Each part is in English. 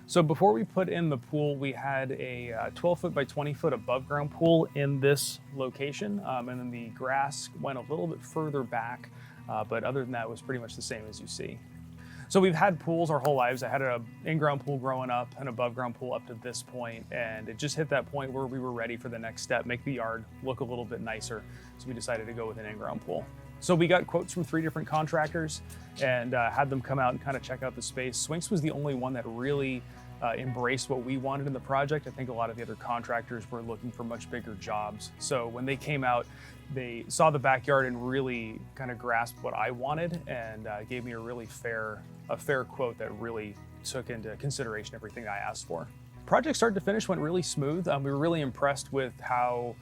So before we put in the pool, we had a 12 foot by 20 foot above ground pool in this location. And then the grass went a little bit further back, but other than that, it was pretty much the same as you see. So we've had pools our whole lives. I had an in-ground pool growing up, an above ground pool up to this point, and it just hit that point where we were ready for the next step, make the yard look a little bit nicer. So we decided to go with an in-ground pool. So we got quotes from 3 different contractors and had them come out and kind of check out the space. Swinks was the only one that really embraced what we wanted in the project. I think a lot of the other contractors were looking for much bigger jobs. So when they came out, they saw the backyard and really kind of grasped what I wanted and gave me a really fair quote that really took into consideration everything I asked for. Project start to finish went really smooth. We were really impressed with how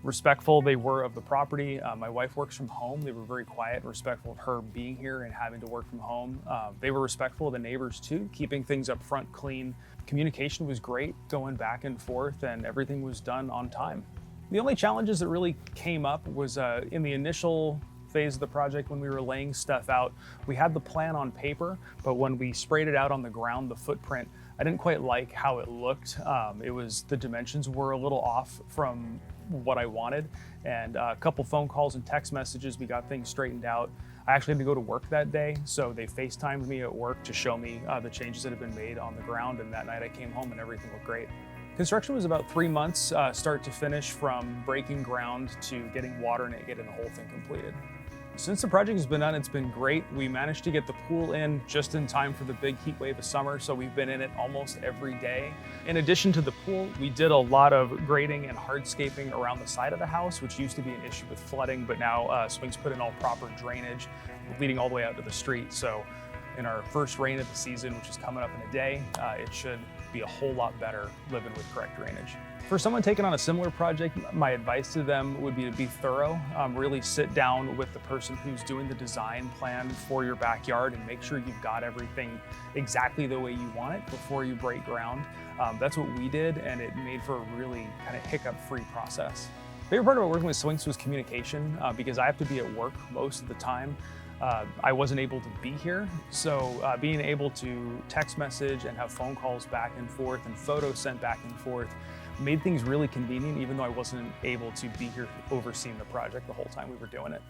respectful they were of the property. My wife works from home. They were very quiet and respectful of her being here and having to work from home. They were respectful of the neighbors too, keeping things up front clean. Communication was great, going back and forth, and everything was done on time. The only challenges that really came up was in the initial phase of the project when we were laying stuff out. We had the plan on paper, but when we sprayed it out on the ground, the footprint, I didn't quite like how it looked. The dimensions were a little off from what I wanted, and a couple phone calls and text messages, we got things straightened out. I actually had to go to work that day, so they FaceTimed me at work to show me the changes that have been made on the ground, and that night I came home and everything looked great. Construction was about 3 months, start to finish, from breaking ground to getting water in it, getting the whole thing completed. Since the project has been done, it's been great. We managed to get the pool in just in time for the big heat wave of summer, so we've been in it almost every day. In addition to the pool, we did a lot of grading and hardscaping around the side of the house, which used to be an issue with flooding, but now Swings put in all proper drainage, leading all the way out to the street. So in our first rain of the season, which is coming up in a day, it should be a whole lot better living with correct drainage. For someone taking on a similar project, my advice to them would be to be thorough. Really sit down with the person who's doing the design plan for your backyard and make sure you've got everything exactly the way you want it before you break ground. That's what we did, and it made for a really kind of hiccup-free process. The favorite part about working with Swinks was communication, because I have to be at work most of the time. I wasn't able to be here, so being able to text message and have phone calls back and forth and photos sent back and forth made things really convenient, even though I wasn't able to be here overseeing the project the whole time we were doing it.